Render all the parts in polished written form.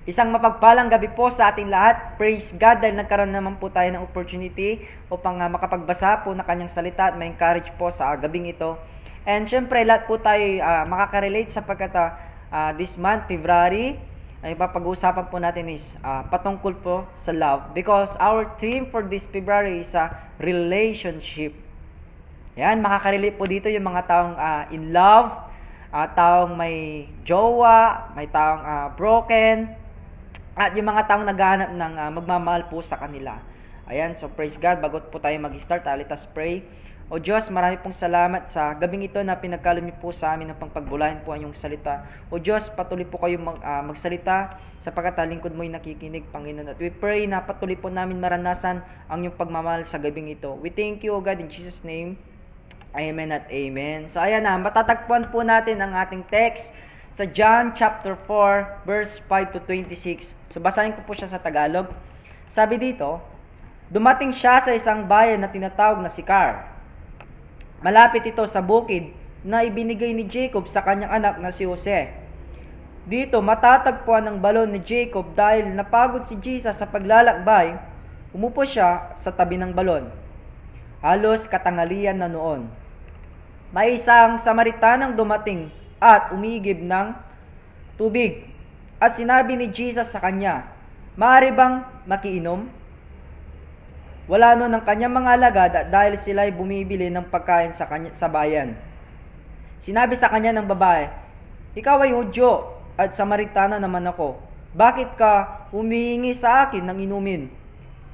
Isang mapagpalang gabi po sa ating lahat. Praise God dahil nagkaroon naman po tayo ng opportunity upang makapagbasa po ng kanyang salita at ma-encourage po sa gabing ito. And syempre, lahat po tayo makaka-relate sapagkat this month, February, ay papag-uusapan po natin is patungkol po sa love. Because our theme for this February is relationship. Yan, makaka-relate po dito yung mga taong in love, taong may jowa, may taong broken, at yung mga taong naghahanap ng magmamahal po sa kanila. Ayan, so praise God. Bago po tayo mag-start, let us pray. O Diyos, marami pong salamat sa gabing ito na pinagkaloob niyo po sa amin ng pagpagbulahin po ang iyong salita. O Diyos, patuloy po kayo magsalita sapagkat lingkod mo yung nakikinig, Panginoon. At we pray na patuloy po namin maranasan ang iyong pagmamahal sa gabing ito. We thank you, O God, in Jesus' name. Amen at amen. So ayan na, matatagpuan po natin ang ating text sa John chapter 4 verse 5 to 26. So basahin ko po siya sa Tagalog. Sabi dito, dumating siya sa isang bayan na tinatawag na Sicar. Malapit ito sa bukid na ibinigay ni Jacob sa kanyang anak na si Jose. Dito matatagpuan ng balon ni Jacob dahil napagod si Jesus sa paglalakbay, umupo siya sa tabi ng balon. Halos katanghalian na noon. May isang Samaritanang dumating at umigib ng tubig. At sinabi ni Jesus sa kanya, maaari bang makiinom? Wala nun ang kanyang mga alagad dahil sila'y bumibili ng pagkain sa bayan. Sinabi sa kanya ng babae, ikaw ay Hudyo at Samaritana naman ako. Bakit ka humihingi sa akin ng inumin?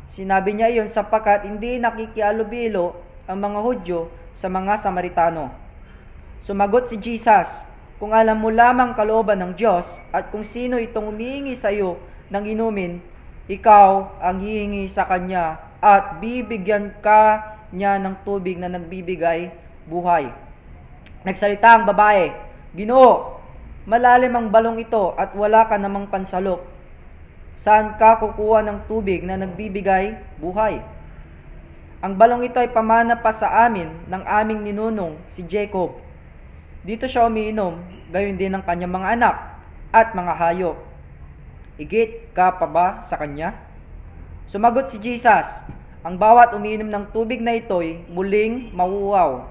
Sinabi niya iyon sapagkat hindi nakikialubilo ang mga Hudyo sa mga Samaritano. Sumagot si Jesus, kung alam mo lamang kalooban ng Diyos at kung sino itong humihingi sa iyo ng inumin, ikaw ang hihingi sa kanya at bibigyan ka niya ng tubig na nagbibigay buhay. Nagsalita ang babae, Ginoo, malalim ang balong ito at wala ka namang pansalok. Saan ka kukuha ng tubig na nagbibigay buhay? Ang balong ito ay pamana pa sa amin ng aming ninunong si Jacob. Dito siya umiinom, gayon din ang kanyang mga anak at mga hayop. Higit ka pa ba sa kanya? Sumagot si Jesus, ang bawat umiinom ng tubig na ito'y muling mauuaw.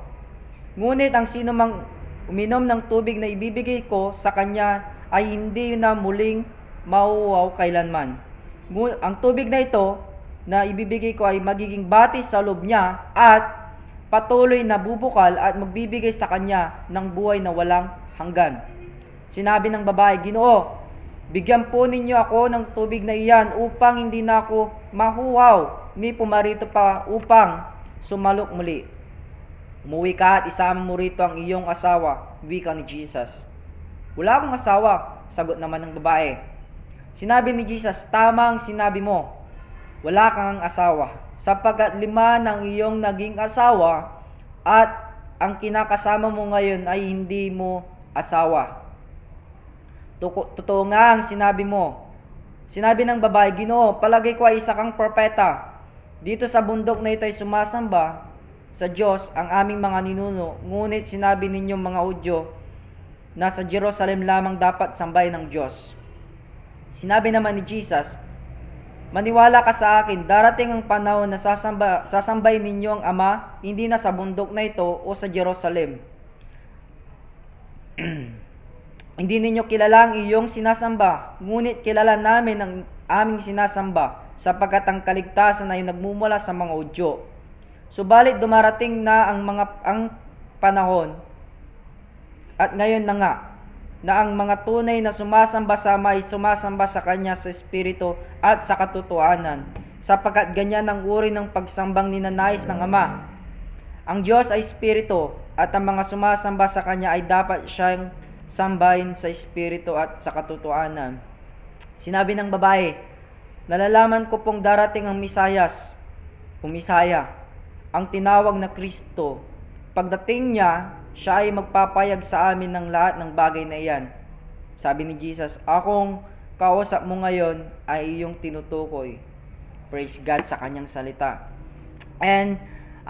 Ngunit ang sino mang uminom ng tubig na ibibigay ko sa kanya ay hindi na muling mauuaw kailanman. Ang tubig na ito na ibibigay ko ay magiging batis sa loob niya at patuloy na bubukal at magbibigay sa kanya ng buhay na walang hanggan. Sinabi ng babae, Ginoo, bigyan po ninyo ako ng tubig na iyan upang hindi na ako mahuhaw ni pumarito pa upang sumalok muli. Umuwi ka at isama mo rito ang iyong asawa, wika ni Jesus. Wala akong asawa, sagot naman ng babae. Sinabi ni Jesus, tamang sinabi mo, wala kang asawa, sapagkat 5 ng iyong naging asawa at ang kinakasama mo ngayon ay hindi mo asawa. Totoo nga ang sinabi mo. Sinabi ng babae, Ginoo, palagay ko ay isa kang propeta. Dito sa bundok na ito ay sumasamba sa Diyos ang aming mga ninuno, ngunit sinabi ninyong mga Hudyo na sa Jerusalem lamang dapat sambahin ng Diyos. Sinabi naman ni Jesus, maniwala ka sa akin, darating ang panahon na sasambahin ninyo ang Ama, hindi na sa bundok na ito o sa Jerusalem. Hindi ninyo kilala ang iyong sinasamba, ngunit kilala namin ang aming sinasamba, sapagkat ang kaligtasan ay nagmumula sa mga Hudyo. Subalit dumarating na ang panahon, at ngayon na nga, na ang mga tunay na sumasamba sa Ama ay sumasamba sa Kanya sa Espiritu at sa katotohanan, sapagkat ganyan ang uri ng pagsambang ninanais ng Ama. Ang Diyos ay Espiritu, at ang mga sumasamba sa Kanya ay dapat siyang sambahin sa Espiritu at sa katotohanan. Sinabi ng babae, nalalaman ko pong darating ang Misaya, ang tinawag na Kristo. Pagdating niya, siya ay magpapayag sa amin ng lahat ng bagay na iyan. Sabi ni Jesus, akong kausap mo ngayon ay iyong tinutukoy. Praise God sa kanyang salita. And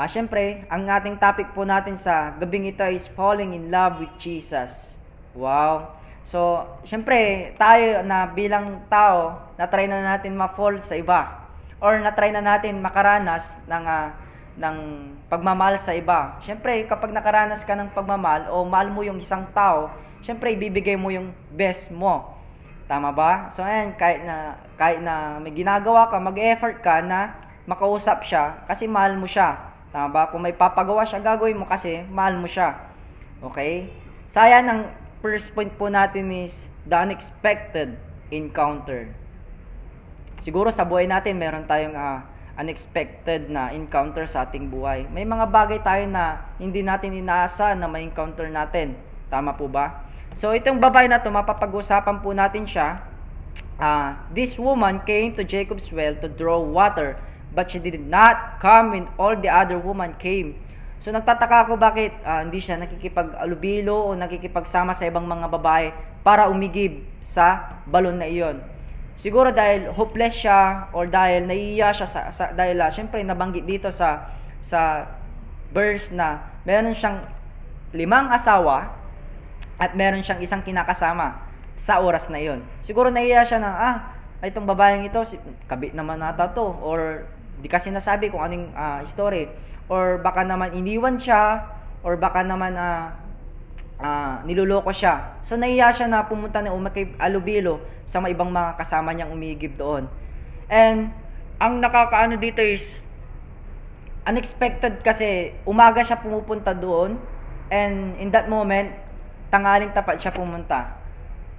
syempre, ang ating topic po natin sa gabing ito is falling in love with Jesus. Wow! So, syempre, tayo na bilang tao, na-try na natin ma-fall sa iba. Or na-try na natin makaranas ng pagmamahal sa iba. Syempre, kapag nakaranas ka ng pagmamahal o mahal mo yung isang tao, syempre, ibibigay mo yung best mo. Tama ba? So, ayan, kahit na may ginagawa ka, mag-effort ka na makausap siya kasi mahal mo siya. Tama ba? Kung may papagawa siya, gagawin mo kasi mahal mo siya. Okay? So, ayan, ang first point po natin is the unexpected encounter. Siguro sa buhay natin, meron tayong unexpected na encounter sa ating buhay. May mga bagay tayo na hindi natin inaasa na may encounter natin. Tama po ba? So, itong babae na to, mapapag-usapan po natin siya. This woman came to Jacob's well to draw water, but she did not come when all the other women came. So, nagtataka ako bakit hindi siya nakikipag-alubilo o nakikipagsama sa ibang mga babae para umigib sa balon na iyon. Siguro dahil hopeless siya or dahil naiiya siya dahil syempre nabanggit dito sa verse na meron siyang 5 asawa at meron siyang isang kinakasama sa oras na iyon. Siguro naiiya siya na itong babaeng ito kabit naman nata to, or di kasi nasabi kung anong story, or baka naman iniwan siya, or baka naman niluloko siya. So naiya siya na pumunta na alubilo sa mga ibang mga kasama niyang umigib doon. And ang nakakaano dito is unexpected kasi umaga siya pumupunta doon, and in that moment tanghaling tapat siya pumunta.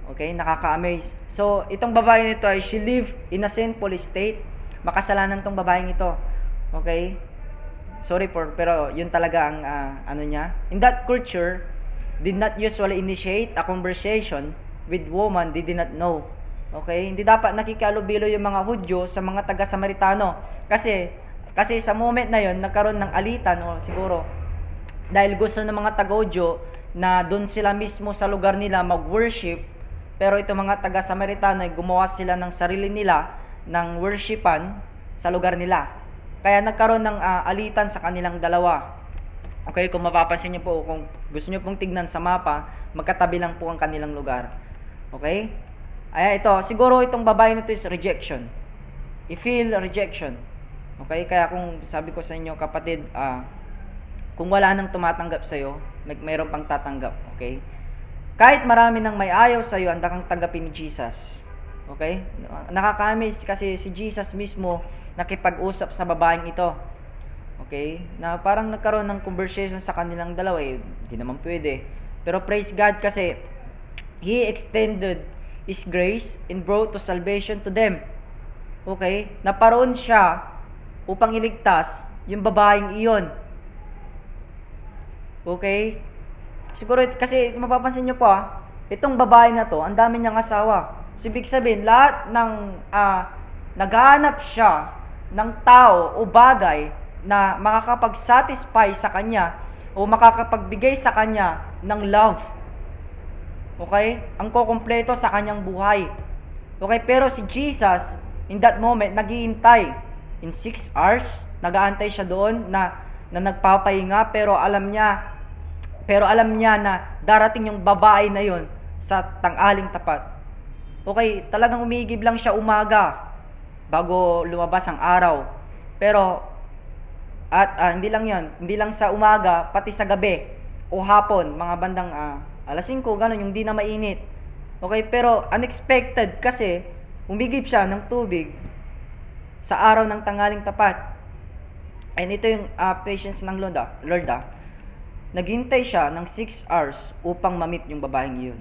Okay, nakaka-amaze. So itong babae nito ay she lived in a sinful state. Makasalanan tong babaeng ito. Okay? Sorry pero yun talaga ang ano niya. In that culture, did not usually initiate a conversation with woman they did not know. Okay? Hindi dapat nakikialubilo yung mga Hudyo sa mga taga-Samaritano. Kasi sa moment na yon nagkaroon ng alitan, o siguro dahil gusto ng mga taga-Hudyo na doon sila mismo sa lugar nila mag-worship, pero itong mga taga-Samaritano ay gumawa sila ng sarili nila ng worshipan sa lugar nila. Kaya nagkaroon ng alitan sa kanilang dalawa. Okay, kung mapapansin niyo po, kung gusto niyo pong tignan sa mapa, magkatabi lang po ang kanilang lugar. Okay? Ay ito, siguro itong babae nito is rejection. I-feel rejection. Okay? Kaya kung sabi ko sa inyo, kapatid, kung wala nang tumatanggap sa iyo, mayroon pang tatanggap. Okay? Kahit marami nang may ayaw sa iyo, handa kang tanggapin ni Jesus. Okay? Nakaka-amaze kasi si Jesus mismo nakipag-usap sa babaeng ito. Okay? Na parang nagkaroon ng conversation sa kanilang dalawa. Hindi naman pwede. Pero praise God kasi He extended His grace and brought to salvation to them. Okay? Naparoon siya upang iligtas yung babaeng iyon. Okay? Siguro kasi mapapansin nyo po itong babae na to, ang dami niyang asawa. So, ibig sabihin, lahat ng naghahanap siya ng tao o bagay na makakapag-satisfy sa kanya o makakapagbigay sa kanya ng love. Okay? Ang kukumpleto sa kanyang buhay. Okay? Pero si Jesus, in that moment, naghihintay. In 6 hours, nag-aantay siya doon na nagpapahinga, pero alam niya na darating yung babae na yon sa tanghaling tapat. Okay, talagang umigib lang siya umaga bago lumabas ang araw. Pero hindi lang 'yon, hindi lang sa umaga, pati sa gabi o hapon, mga bandang 5:00, ganun, yung di na mainit. Okay, pero unexpected kasi umigib siya ng tubig sa araw ng tanghaling tapat. And ito yung patience ng Lord. Naghintay siya ng 6 hours upang ma-meet yung babaeng iyon.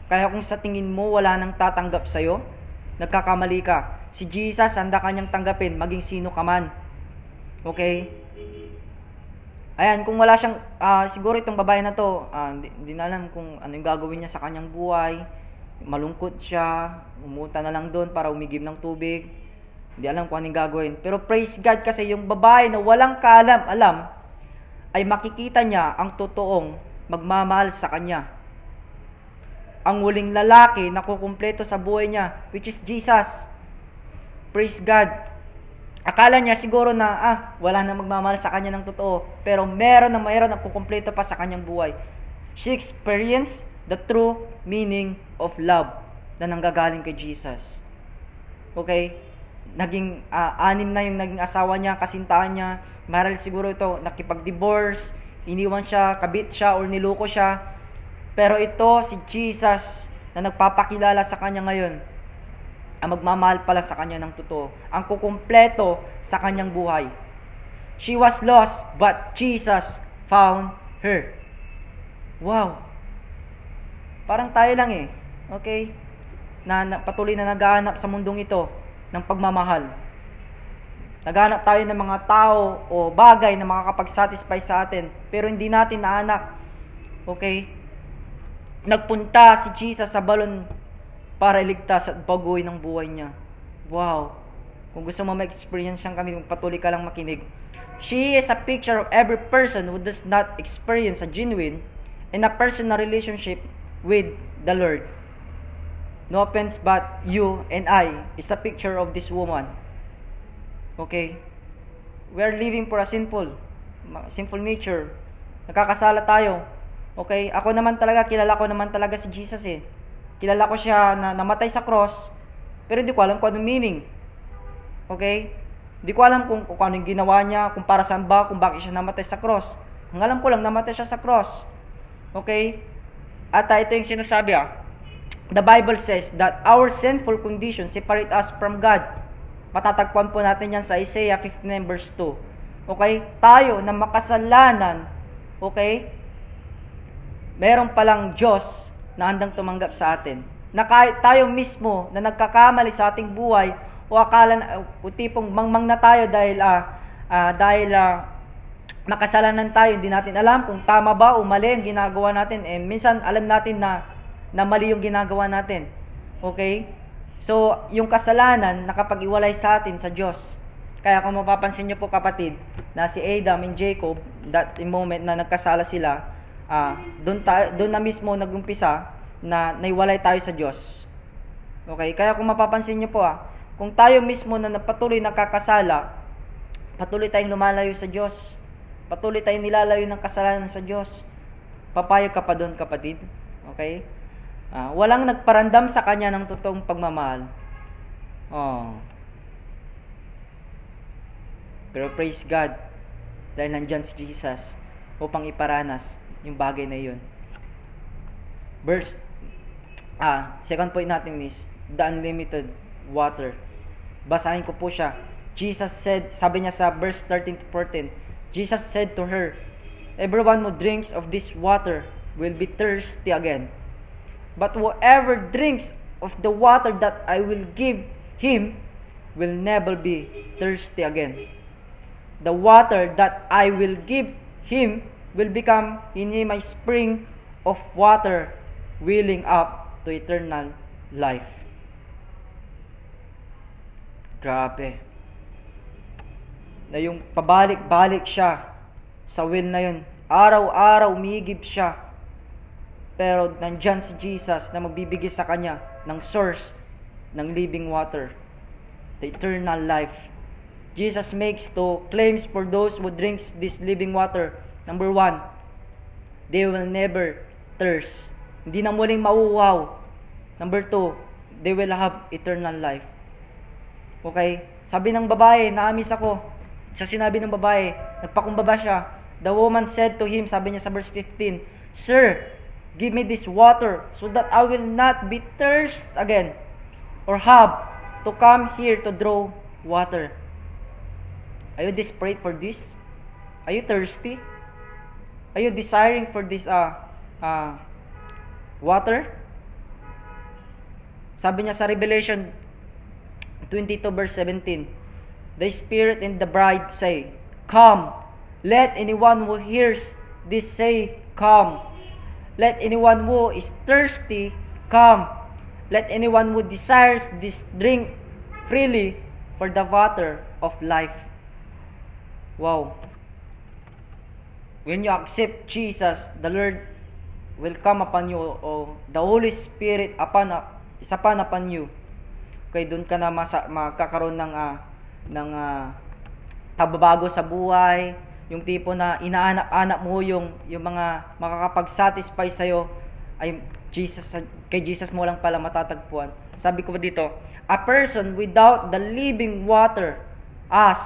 Kaya kung sa tingin mo wala nang tatanggap sa'yo, nagkakamali ka. Si Jesus, handa kanyang tanggapin, maging sino ka man. Okay? Ayan, kung wala siyang, siguro itong babae na to, hindi na alam kung ano yung gagawin niya sa kanyang buhay. Malungkot siya, umunta na lang doon para umigib ng tubig. Hindi alam kung ano yung gagawin. Pero praise God kasi yung babae na walang kaalam-alam, ay makikita niya ang totoong magmamahal sa kanya. Ang huling lalaki na kukumpleto sa buhay niya, which is Jesus. Praise God. Akala niya siguro na, wala na magmamahal sa kanya ng totoo. Pero meron na kukumpleto pa sa kanyang buhay. She experienced the true meaning of love na nanggagaling kay Jesus. Okay? Naging anim na yung naging asawa niya, kasintahan niya. Marahil siguro ito, nakipag-divorce, iniwan siya, kabit siya, or niloko siya. Pero ito, si Jesus, na nagpapakilala sa kanya ngayon, ang magmamahal pala sa kanya ng totoo, ang kukumpleto sa kanyang buhay. She was lost, but Jesus found her. Wow! Parang tayo lang eh. Okay? Na patuloy na naghahanap sa mundong ito ng pagmamahal. Naghahanap tayo ng mga tao o bagay na makakapag-satisfy sa atin, pero hindi natin naanak. Okay? Nagpunta si Jesus sa balon para iligtas at baguhin ang buhay niya. Wow! Kung gusto mo ma-experience siyang kami, patuloy ka lang makinig. She is a picture of every person who does not experience a genuine and a personal relationship with the Lord. No offense, but you and I is a picture of this woman. Okay? We are living for a sinful nature. Nakakasala tayo. Okay? Ako naman talaga, kilala ko naman talaga si Jesus eh. Kilala ko siya na namatay sa cross, pero hindi ko alam kung anong meaning. Okay? Hindi ko alam kung anong ginawa niya, kung para saan ba, kung bakit siya namatay sa cross. Ang alam ko lang, namatay siya sa cross. Okay? At ito yung sinasabi The Bible says that our sinful condition separate us from God. Matatagpuan po natin yan sa Isaiah 59 verse 2. Okay? Tayo na makasalanan, okay? Meron palang Diyos na handang tumanggap sa atin. Na kahit tayo mismo na nagkakamali sa ating buhay o akala o tipong mangmang na tayo dahil makasalanan tayo, hindi natin alam kung tama ba o mali ang ginagawa natin. Minsan alam natin na mali yung ginagawa natin. Okay? So, yung kasalanan nakapag-iwalay sa atin sa Diyos. Kaya kung mapapansin niyo po kapatid, na si Adam and Jacob, that moment na nagkasala sila, doon na mismo nagumpisa na naiwalay tayo sa Diyos. Okay? Kaya kung mapapansin niyo po kung tayo mismo na patuloy nakakasala, patuloy tayong lumalayo sa Diyos. Patuloy tayong nilalayo ng kasalanan sa Diyos. Papayag ka pa doon kapatid. Okay? Walang nagparandam sa kanya ng totoong pagmamahal. Pero praise God, dahil nandyan si Jesus upang iparanas yung bagay na yun. Second point natin is the unlimited water. Basahin ko po siya. Jesus said, sabi niya sa verse 13 to 14, Jesus said to her, everyone who drinks of this water will be thirsty again. But whoever drinks of the water that I will give him will never be thirsty again. The water that I will give him will become in him a spring of water welling up to eternal life. Grabe. Na yung pabalik-balik siya sa well na yun. Araw-araw umigib siya. Pero nandyan si Jesus na magbibigay sa kanya ng source ng living water, the eternal life. Jesus makes two claims for those who drinks this living water. Number 1, they will never thirst. Hindi na muling mauuhaw. Number 2, they will have eternal life. Okay? Sabi ng babae, naamis ako. Sa sinabi ng babae, nagpakumbaba siya. The woman said to him, sabi niya sa verse 15, Sir, give me this water so that I will not be thirst again or have to come here to draw water. Are you desperate for this? Are you thirsty? Are you desiring for this water? Sabi niya sa Revelation 22 verse 17, the Spirit and the bride say, Come. Let anyone who hears this say, Come. Let anyone who is thirsty come. Let anyone who desires this drink freely for the water of life. Wow. When you accept Jesus, the Lord will come upon you, o the Holy Spirit isa upon you. Okay, doon ka na magkakaroon ng pagbabago sa buhay. Yung tipo na inaanak-anak mo yung mga makakapag-satisfy sa'yo ay kay Jesus mo lang pala matatagpuan. Sabi ko dito, a person without the living water as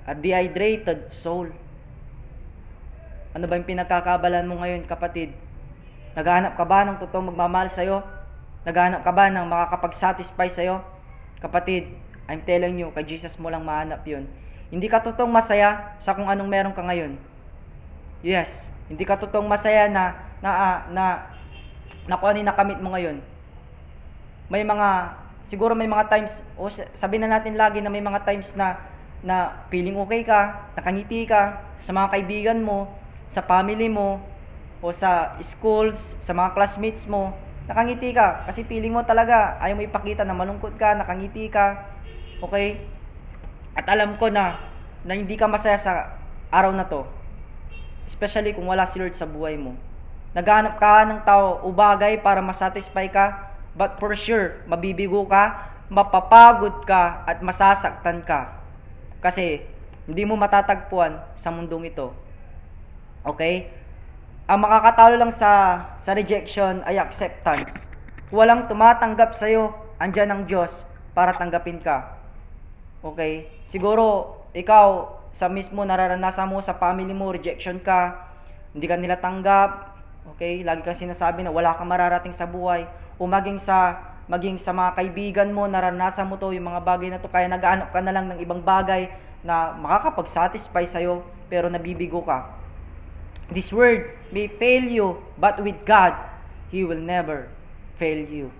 a dehydrated soul. Ano ba yung pinagkakabalan mo ngayon, kapatid? Naghahanap ka ba ng totoong magmamahal sa'yo? Naghahanap ka ba ng makakapag-satisfy sa'yo? Kapatid, I'm telling you, kay Jesus mo lang mahanap yun. Hindi ka totoong masaya sa kung anong meron ka ngayon. Yes, hindi ka totoong masaya na kung ano yung nakamit mo ngayon. Siguro may mga times, sabihin na natin lagi na may mga times na feeling okay ka, nakangiti ka sa mga kaibigan mo, sa family mo, o sa schools, sa mga classmates mo, nakangiti ka kasi feeling mo talaga ayaw mo ipakita na malungkot ka, nakangiti ka. Okay? At alam ko na hindi ka masaya sa araw na to, especially kung wala si Lord sa buhay mo. Naghahanap ka ng tao o bagay para masatisfy ka, but for sure, mabibigo ka, mapapagod ka, at masasaktan ka. Kasi hindi mo matatagpuan sa mundong ito. Okay? Ang makakatalo lang sa rejection ay acceptance. Walang tumatanggap sa'yo, andyan ang Diyos para tanggapin ka. Okay? Siguro, ikaw, sa mismo nararanasan mo sa family mo, rejection ka, hindi ka nila tanggap, okay? Lagi kang sinasabi na wala kang mararating sa buhay. O maging sa mga kaibigan mo, nararanasan mo to, yung mga bagay na to, kaya naghahanap ka na lang ng ibang bagay na makakapag-satisfy sa'yo, pero nabibigo ka. This world may fail you, but with God, He will never fail you.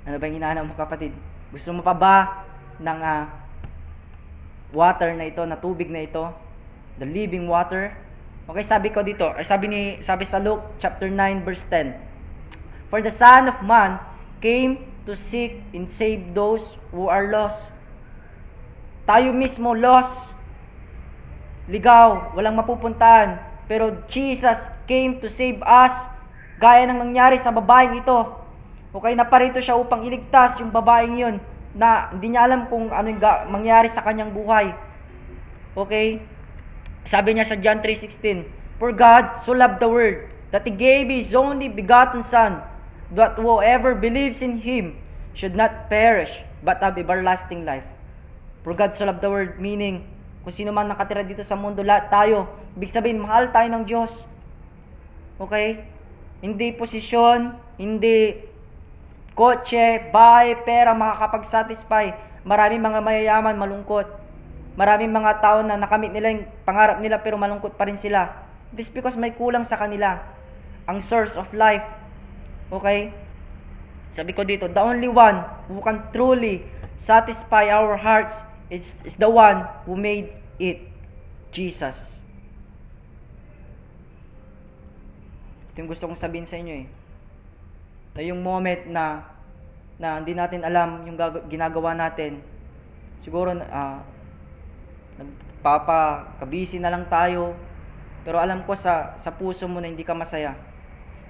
Ano ba yung hinahanap mo, kapatid? Gusto mo pa ba ng water na ito, na tubig na ito? The living water? Okay, sabi ko dito, sabi sa Luke chapter 9 verse 10. For the Son of Man came to seek and save those who are lost. Tayo mismo lost. Ligaw, walang mapupuntahan. Pero Jesus came to save us, gaya ng nangyari sa babaeng ito. Okay, naparito siya upang iligtas yung babaeng yun na hindi niya alam kung ano yung mangyari sa kanyang buhay. Okay? Sabi niya sa John 3:16, For God so loved the world that He gave His only begotten Son, that whoever believes in Him should not perish, but have everlasting life. For God so loved the world, meaning, kung sino man nakatira dito sa mundo, lahat tayo, ibig sabihin, mahal tayo ng Diyos. Okay? Hindi posisyon, hindi kotse, bahay, pera, makakapag-satisfy. Maraming mga mayayaman, malungkot. Maraming mga tao na nakamit nila yung pangarap nila pero malungkot pa rin sila. This because may kulang sa kanila. Ang source of life. Okay? Sabi ko dito, the only one who can truly satisfy our hearts is the one who made it, Jesus. Ito yung gusto kong sabihin sa inyo eh. Na yung moment na hindi natin alam yung ginagawa natin, siguro nagpapakabisi na lang tayo, pero alam ko sa puso mo na hindi ka masaya.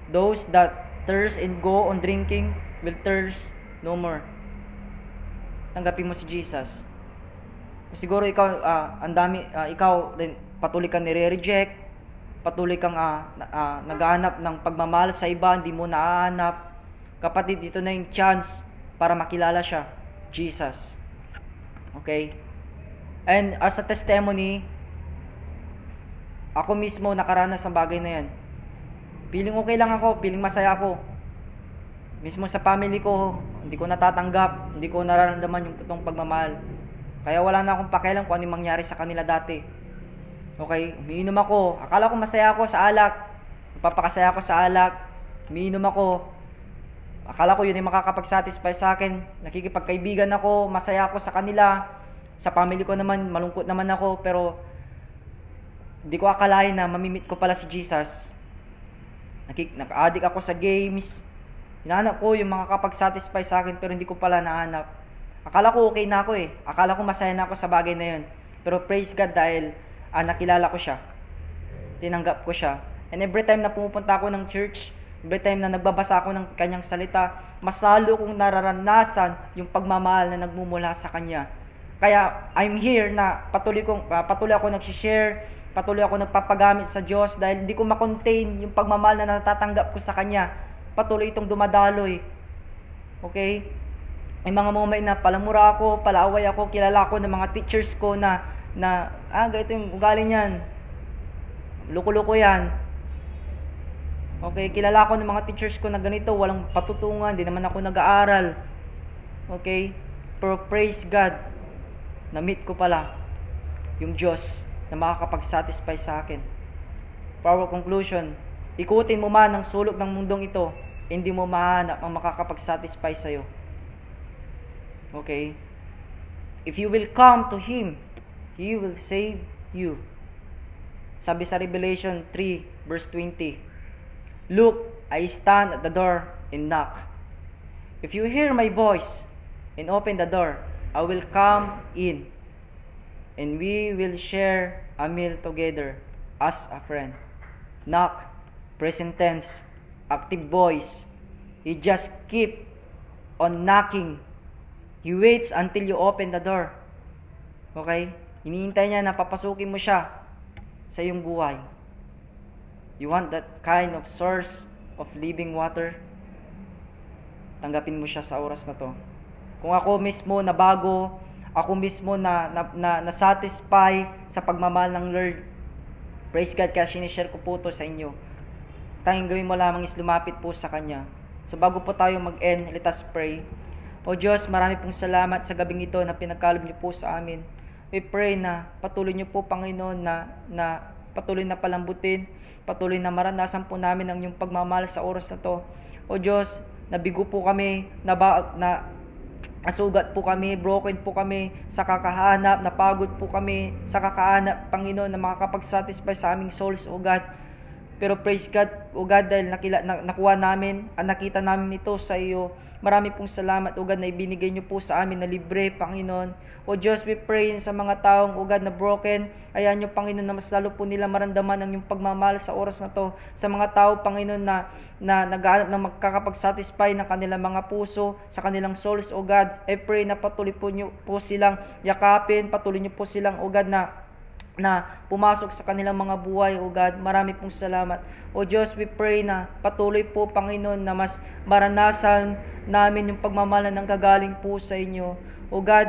Those that thirst and go on drinking will thirst no more. Tanggapin mo si Jesus. Siguro ikaw ikaw rin patuloy kang nire-reject, patuloy kang naghahanap ng pagmamahal sa iba, hindi mo nahahanap. Kapatid, dito na yung chance para makilala siya, Jesus. Okay? And as a testimony, ako mismo nakaranas ng bagay na yan. Feeling okay lang ako, feeling masaya ako. Mismo sa family ko, hindi ko natatanggap, hindi ko nararamdaman yung totoong pagmamahal. Kaya wala na akong pakialam kung ano yung mangyari sa kanila dati. Okay, umiinom ako. Akala ko masaya ako sa alak. Napapakasaya ako sa alak. Umiinom ako. Akala ko yun yung makakapag-satisfy sa akin. Nakikipagkaibigan ako, masaya ako sa kanila. Sa family ko naman, malungkot naman ako. Pero hindi ko akalain na mamimit ko pala si Jesus. Naka-addict ako sa games. Hinahanap ko yung makakapag-satisfy sa akin pero hindi ko pala nahanap. Akala ko okay na ako eh. Akala ko masaya na ako sa bagay na yun. Pero praise God dahil nakilala ko siya. Tinanggap ko siya. And every time na pumupunta ako ng church, every time na nagbabasa ako ng kanyang salita, mas lalo kong nararanasan yung pagmamahal na nagmumula sa kanya. Kaya I'm here na patuloy ako nag-share, patuloy ako nagpapagamit sa Diyos dahil hindi ko ma-contain yung pagmamahal na natatanggap ko sa Kanya. Patuloy itong dumadaloy. Okay? May mga moment na palamura ako, palaaway ako, kilala ko ng mga teachers ko na ganito yung ugali niyan. Loko-loko yan. Okay, kilala ko ng mga teachers ko na ganito, walang patutungan, di naman ako nag-aaral. Okay? Pero praise God, na-meet ko pala yung Diyos na makakapag-satisfy sa akin. For our conclusion, ikutin mo man ang sulok ng mundong ito, hindi mo mahanap ang makakapag-satisfy sa'yo. Okay? If you will come to Him, He will save you. Sabi sa Revelation 3 verse 20, "Look, I stand at the door and knock. If you hear my voice and open the door, I will come in and we will share a meal together as a friend." Knock, present tense, active voice. You just keep on knocking. He waits until you open the door. Okay? Hinihintay niya na papasukin mo siya sa iyong buhay. You want that kind of source of living water? Tanggapin mo siya sa oras na to. Kung ako mismo na bago, ako mismo na satisfy sa pagmamahal ng Lord, praise God, kaya sinishare ko po to sa inyo. Tanging gawin mo lamang is lumapit po sa Kanya. So bago po tayo mag-end, let us pray. O Diyos, marami pong salamat sa gabing ito na pinagkaloob niyo po sa amin. We pray na patuloy niyo po, Panginoon, na patuloy na palambutin, patuloy na maranasan po namin ang iyong pagmamahal sa oras na to. O Diyos, nabigo po kami, asugat po kami, broken po kami sa kakahanap, napagod po kami sa kakahanap, Panginoon, na makakapag-satisfy sa aming souls, O God. Pero praise God, O God, dahil nakuha namin, nakita namin ito sa iyo. Marami pong salamat, O God, na ibinigay niyo po sa amin na libre, Panginoon. O Diyos, we pray sa mga taong, O God, na broken. Ayan niyo, Panginoon, na mas lalo po nila maramdaman ang iyong pagmamahal sa oras na to. Sa mga tao, Panginoon, na naghahanap ng magkakapag-satisfy ng kanilang mga puso, sa kanilang souls, O God. I pray na patuloy po niyo po silang yakapin, patuloy niyo po silang, O God, na pumasok sa kanilang mga buhay, O God. Marami pong salamat. O Diyos, we pray na patuloy po, Panginoon, na mas maranasan namin yung pagmamahal na nanggagaling po sa inyo. O God,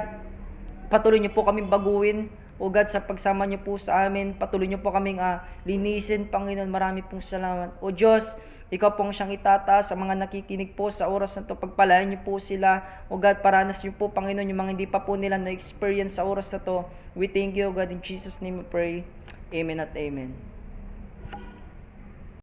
patuloy niyo po kaming baguhin. O God, sa pagsama niyo po sa amin, patuloy niyo po kaming linisin, Panginoon. Marami pong salamat. O Diyos, ikaw pong siyang itataas sa mga nakikinig po sa oras na ito. Pagpalain niyo po sila. O God, paranas niyo po, Panginoon, yung mga hindi pa po nila na-experience sa oras na ito. We thank you, O God. In Jesus' name we pray. Amen at amen.